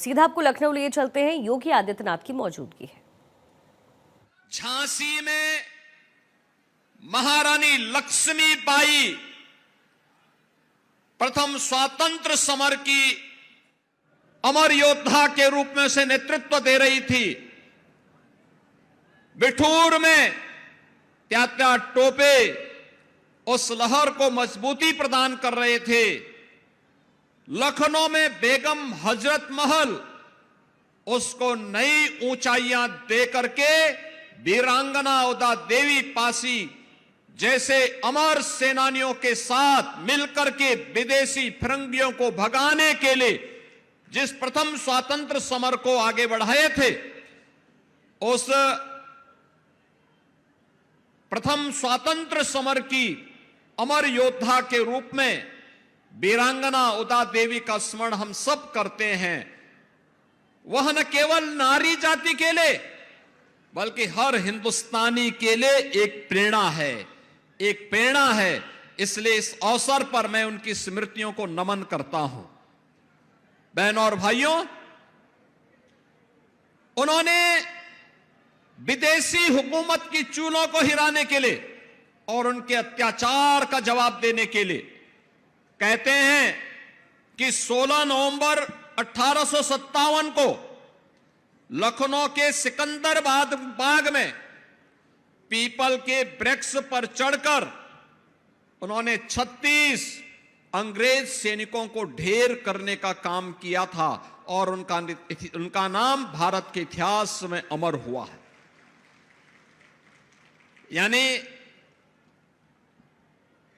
सीधा आपको लखनऊ लिए चलते हैं, योगी आदित्यनाथ की मौजूदगी है। झांसी में महारानी लक्ष्मीबाई प्रथम स्वातंत्र समर की अमर योद्धा के रूप में उसे नेतृत्व दे रही थी। बिठूर में त्यात्या टोपे उस लहर को मजबूती प्रदान कर रहे थे। लखनऊ में बेगम हजरत महल उसको नई ऊंचाइयां दे करके वीरांगना उदा देवी पासी जैसे अमर सेनानियों के साथ मिलकर के विदेशी फिरंगियों को भगाने के लिए जिस प्रथम स्वातंत्र समर को आगे बढ़ाए थे, उस प्रथम स्वातंत्र समर की अमर योद्धा के रूप में वीरांगना उदा देवी का स्मरण हम सब करते हैं। वह न केवल नारी जाति के लिए बल्कि हर हिंदुस्तानी के लिए एक प्रेरणा है। इसलिए इस अवसर पर मैं उनकी स्मृतियों को नमन करता हूं। बहनों और भाइयों, उन्होंने विदेशी हुकूमत की चूलों को हिलाने के लिए और उनके अत्याचार का जवाब देने के लिए कहते हैं कि 16 नवंबर 1857 को लखनऊ के सिकंदराबाद बाग में पीपल के वृक्ष पर चढ़कर उन्होंने 36 अंग्रेज सैनिकों को ढेर करने का काम किया था और उनका नाम भारत के इतिहास में अमर हुआ है। यानी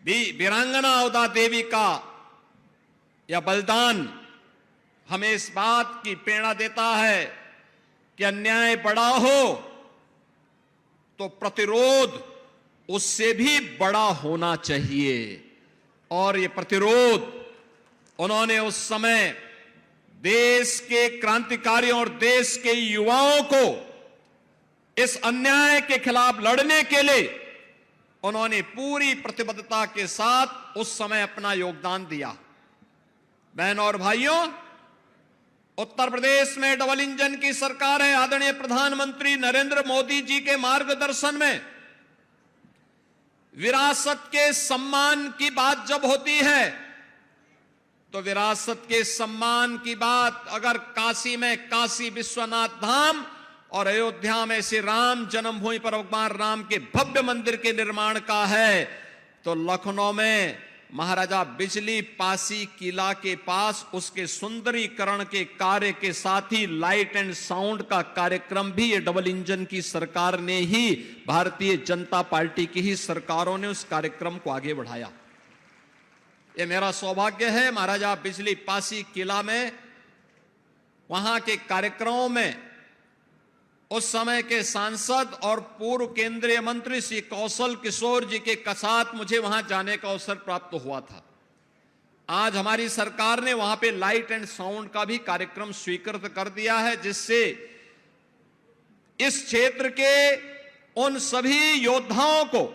वीरांगना उदा देवी का यह बलिदान हमें इस बात की प्रेरणा देता है कि अन्याय बड़ा हो तो प्रतिरोध उससे भी बड़ा होना चाहिए। और ये प्रतिरोध उन्होंने उस समय देश के क्रांतिकारियों और देश के युवाओं को इस अन्याय के खिलाफ लड़ने के लिए उन्होंने पूरी प्रतिबद्धता के साथ उस समय अपना योगदान दिया। बहनों और भाइयों, उत्तर प्रदेश में डबल इंजन की सरकार है। आदरणीय प्रधानमंत्री नरेंद्र मोदी जी के मार्गदर्शन में विरासत के सम्मान की बात जब होती है तो विरासत के सम्मान की बात अगर काशी में काशी विश्वनाथ धाम और अयोध्या में श्री राम जन्मभूमि पर भगवान राम के भव्य मंदिर के निर्माण का है तो लखनऊ में महाराजा बिजली पासी किला के पास उसके सुंदरीकरण के कार्य के साथ ही लाइट एंड साउंड का कार्यक्रम भी ये डबल इंजन की सरकार ने ही, भारतीय जनता पार्टी की ही सरकारों ने उस कार्यक्रम को आगे बढ़ाया। ये मेरा सौभाग्य है महाराजा बिजली पासी किला में वहां के कार्यक्रमों में उस समय के सांसद और पूर्व केंद्रीय मंत्री श्री कौशल किशोर जी के साथ मुझे वहां जाने का अवसर प्राप्त हुआ था। आज हमारी सरकार ने वहां पे लाइट एंड साउंड का भी कार्यक्रम स्वीकृत कर दिया है, जिससे इस क्षेत्र के उन सभी योद्धाओं को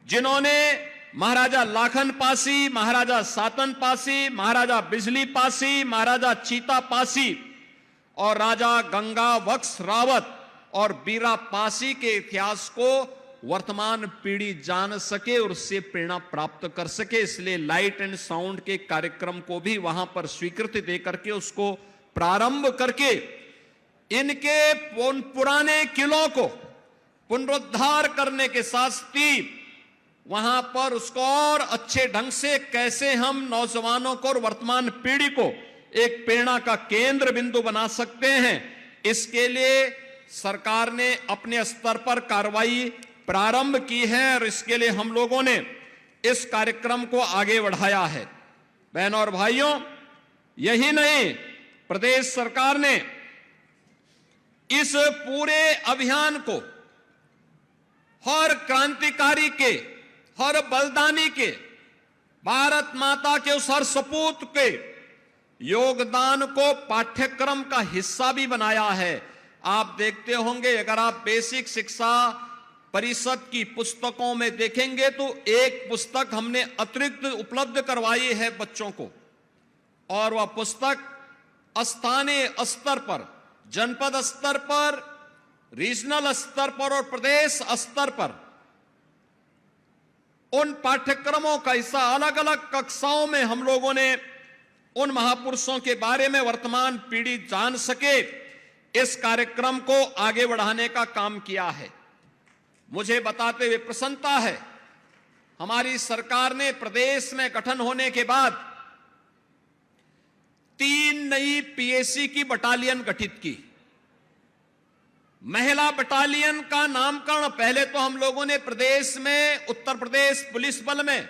जिन्होंने महाराजा लाखन पासी, महाराजा सातन पासी, महाराजा बिजली पासी, महाराजा चीता पासी और राजा गंगा बख्श रावत और बीरा पासी के इतिहास को वर्तमान पीढ़ी जान सके और उससे प्रेरणा प्राप्त कर सके, इसलिए लाइट एंड साउंड के कार्यक्रम को भी वहां पर स्वीकृति दे करके उसको प्रारंभ करके इनके पुराने किलों को पुनरुद्धार करने के साथ ही वहां पर उसको और अच्छे ढंग से कैसे हम नौजवानों को और वर्तमान पीढ़ी को एक प्रेरणा का केंद्र बिंदु बना सकते हैं, इसके लिए सरकार ने अपने स्तर पर कार्रवाई प्रारंभ की है और इसके लिए हम लोगों ने इस कार्यक्रम को आगे बढ़ाया है। बहनों और भाइयों, यही नहीं, प्रदेश सरकार ने इस पूरे अभियान को हर क्रांतिकारी के, हर बलिदानी के, भारत माता के उस हर सपूत के योगदान को पाठ्यक्रम का हिस्सा भी बनाया है। आप देखते होंगे, अगर आप बेसिक शिक्षा परिषद की पुस्तकों में देखेंगे तो एक पुस्तक हमने अतिरिक्त उपलब्ध करवाई है बच्चों को, और वह पुस्तक स्थानीय स्तर पर, जनपद स्तर पर, रीजनल स्तर पर और प्रदेश स्तर पर उन पाठ्यक्रमों का हिस्सा अलग अलग कक्षाओं में हम लोगों ने उन महापुरुषों के बारे में वर्तमान पीढ़ी जान सके, इस कार्यक्रम को आगे बढ़ाने का काम किया है। मुझे बताते हुए प्रसन्नता है, हमारी सरकार ने प्रदेश में गठन होने के बाद 3 नई पीएसी की बटालियन गठित की। महिला बटालियन का नामकरण पहले तो हम लोगों ने प्रदेश में, उत्तर प्रदेश पुलिस बल में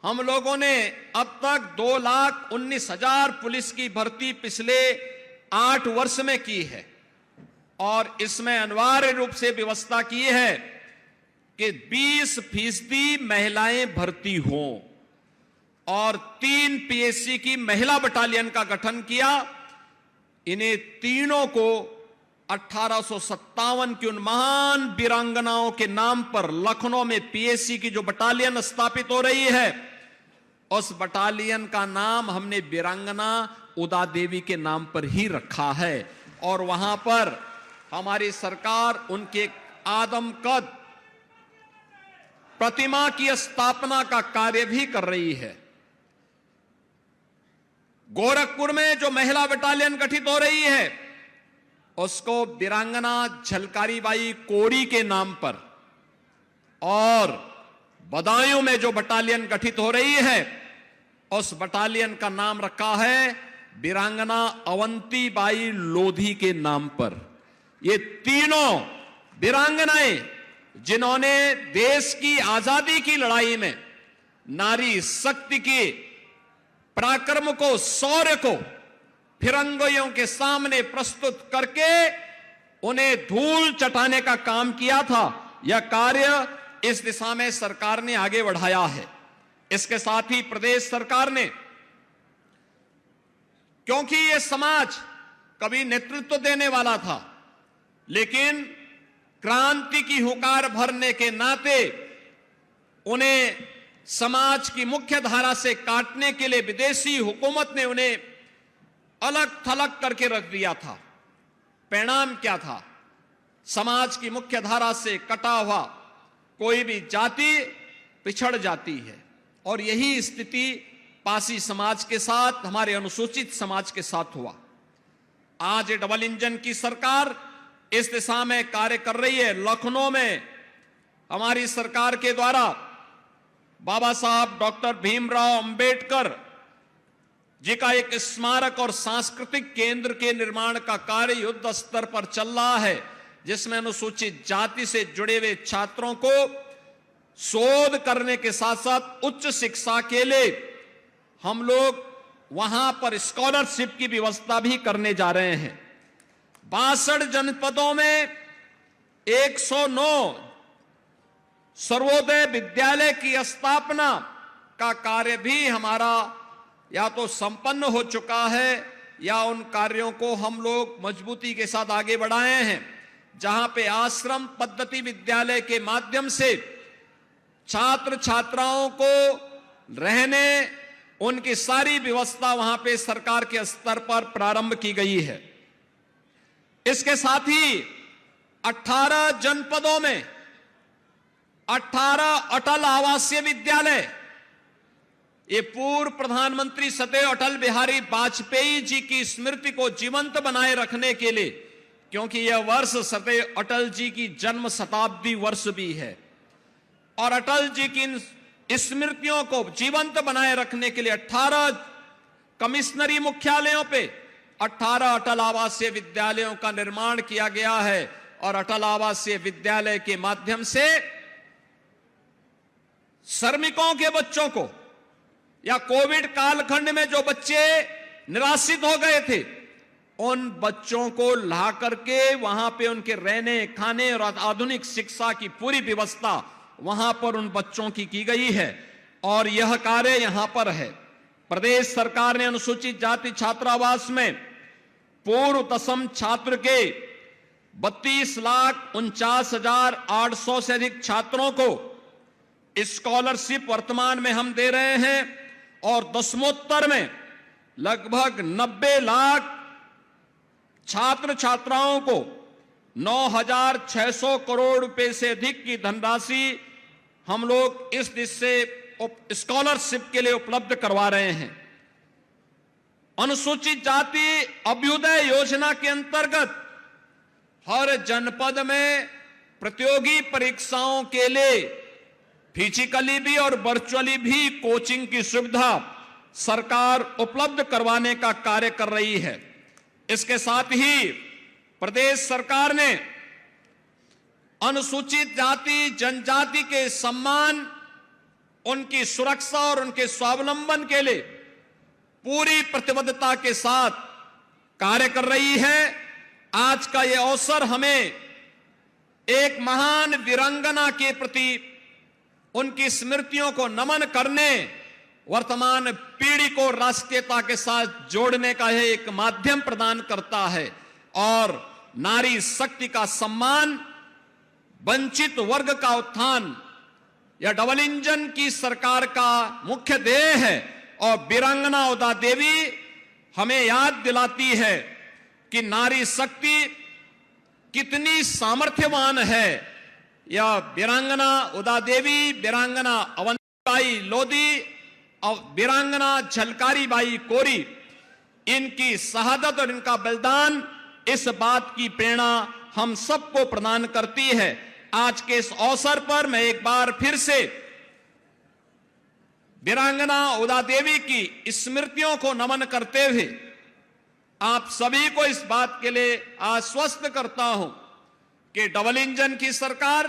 हम लोगों ने अब तक 2,19,000 पुलिस की भर्ती पिछले 8 वर्ष में की है और इसमें अनिवार्य रूप से व्यवस्था की है कि 20% महिलाएं भर्ती हों और 3 पीएससी की महिला बटालियन का गठन किया। इन्हें तीनों को 1857 की उन महान वीरांगनाओं के नाम पर लखनऊ में पीएससी की जो बटालियन स्थापित हो रही है, उस बटालियन का नाम हमने वीरांगना उदा देवी के नाम पर ही रखा है और वहां पर हमारी सरकार उनके आदमकद प्रतिमा की स्थापना का कार्य भी कर रही है। गोरखपुर में जो महिला बटालियन गठित हो रही है उसको वीरांगना झलकारी बाई कोड़ी के नाम पर, और बदायूं में जो बटालियन गठित हो रही है उस बटालियन का नाम रखा है वीरांगना अवंती बाई लोधी के नाम पर। ये तीनों वीरांगनाएं जिन्होंने देश की आजादी की लड़ाई में नारी शक्ति के पराक्रम को, शौर्य को फिरंगियों के सामने प्रस्तुत करके उन्हें धूल चटाने का काम किया था, यह कार्य इस दिशा में सरकार ने आगे बढ़ाया है। इसके साथ ही प्रदेश सरकार ने, क्योंकि यह समाज कभी नेतृत्व देने वाला था लेकिन क्रांति की हुंकार भरने के नाते उन्हें समाज की मुख्य धारा से काटने के लिए विदेशी हुकूमत ने उन्हें अलग थलग करके रख दिया था। परिणाम क्या था? समाज की मुख्य धारा से कटा हुआ कोई भी जाति पिछड़ जाती है और यही स्थिति पासी समाज के साथ, हमारे अनुसूचित समाज के साथ हुआ। आज डबल इंजन की सरकार इस दिशा में कार्य कर रही है। लखनऊ में हमारी सरकार के द्वारा बाबा साहब डॉक्टर भीमराव अंबेडकर जी का एक स्मारक और सांस्कृतिक केंद्र के निर्माण का कार्य युद्ध स्तर पर चल रहा है, जिसमें अनुसूचित जाति से जुड़े हुए छात्रों को शोध करने के साथ साथ उच्च शिक्षा के लिए हम लोग वहां पर स्कॉलरशिप की व्यवस्था भी करने जा रहे हैं। 62 जनपदों में 109 सर्वोदय विद्यालय की स्थापना का कार्य भी हमारा या तो संपन्न हो चुका है या उन कार्यों को हम लोग मजबूती के साथ आगे बढ़ाए हैं, जहां पे आश्रम पद्धति विद्यालय के माध्यम से छात्र छात्राओं को रहने, उनकी सारी व्यवस्था वहां पे सरकार के स्तर पर प्रारंभ की गई है। इसके साथ ही 18 जनपदों में 18 अटल आवासीय विद्यालय, ये पूर्व प्रधानमंत्री सदैव अटल बिहारी वाजपेयी जी की स्मृति को जीवंत बनाए रखने के लिए, क्योंकि यह वर्ष सदैव अटल जी की जन्म शताब्दी वर्ष भी है और अटल जी की स्मृतियों को जीवंत बनाए रखने के लिए 18 कमिश्नरी मुख्यालयों पे 18 अटल आवासीय विद्यालयों का निर्माण किया गया है और अटल आवासीय विद्यालय के माध्यम से श्रमिकों के बच्चों को या कोविड कालखंड में जो बच्चे निराश्रित हो गए थे, उन बच्चों को ला करके वहां पे उनके रहने, खाने और आधुनिक शिक्षा की पूरी व्यवस्था वहां पर उन बच्चों की गई है और यह कार्य यहां पर है। प्रदेश सरकार ने अनुसूचित जाति छात्रावास में पूर्व दशम छात्र के 32,49,800 से अधिक छात्रों को स्कॉलरशिप वर्तमान में हम दे रहे हैं और दसमोत्तर में लगभग 90 लाख छात्र छात्राओं को 9,600 करोड़ रुपए से अधिक की धनराशि हम लोग इस दिशा से स्कॉलरशिप के लिए उपलब्ध करवा रहे हैं। अनुसूचित जाति अभ्युदय योजना के अंतर्गत हर जनपद में प्रतियोगी परीक्षाओं के लिए फिजिकली भी और वर्चुअली भी कोचिंग की सुविधा सरकार उपलब्ध करवाने का कार्य कर रही है। इसके साथ ही प्रदेश सरकार ने अनुसूचित जाति जनजाति के सम्मान, उनकी सुरक्षा और उनके स्वावलंबन के लिए पूरी प्रतिबद्धता के साथ कार्य कर रही है। आज का यह अवसर हमें एक महान वीरांगना के प्रति उनकी स्मृतियों को नमन करने, वर्तमान पीढ़ी को राष्ट्रीयता के साथ जोड़ने का यह एक माध्यम प्रदान करता है और नारी शक्ति का सम्मान, वंचित वर्ग का उत्थान, यह डबल इंजन की सरकार का मुख्य ध्येय है। और वीरांगना उदा देवी हमें याद दिलाती है कि नारी शक्ति कितनी सामर्थ्यवान है। यह वीरांगना उदा देवी, वीरांगना अवंतीबाई लोधी और वीरांगना झलकारी बाई कोरी, इनकी शहादत और इनका बलिदान इस बात की प्रेरणा हम सबको प्रदान करती है। आज के इस अवसर पर मैं एक बार फिर से वीरांगना उदा देवी की स्मृतियों को नमन करते हुए आप सभी को इस बात के लिए आश्वस्त करता हूं कि डबल इंजन की सरकार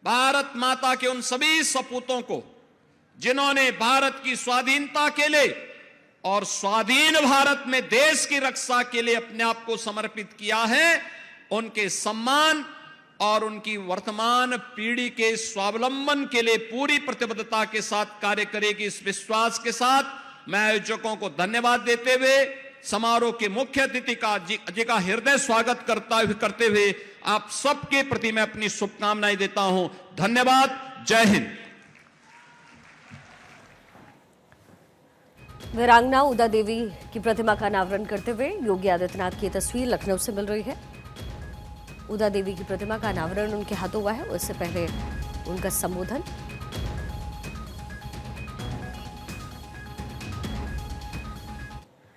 भारत माता के उन सभी सपूतों को जिन्होंने भारत की स्वाधीनता के लिए और स्वाधीन भारत में देश की रक्षा के लिए अपने आप को समर्पित किया है, उनके सम्मान और उनकी वर्तमान पीढ़ी के स्वावलंबन के लिए पूरी प्रतिबद्धता के साथ कार्य करेगी। इस विश्वास के साथ मैं आयोजकों को धन्यवाद देते हुए समारोह के मुख्य अतिथि का हृदय स्वागत करते हुए आप सबके प्रति मैं अपनी शुभकामनाएं देता हूं। धन्यवाद। जय हिंद। वीरांगना उदा देवी की प्रतिमा का अनावरण करते हुए योगी आदित्यनाथ की तस्वीर लखनऊ से मिल रही है। उदा देवी की प्रतिमा का अनावरण उनके हाथों हुआ है, उससे पहले उनका संबोधन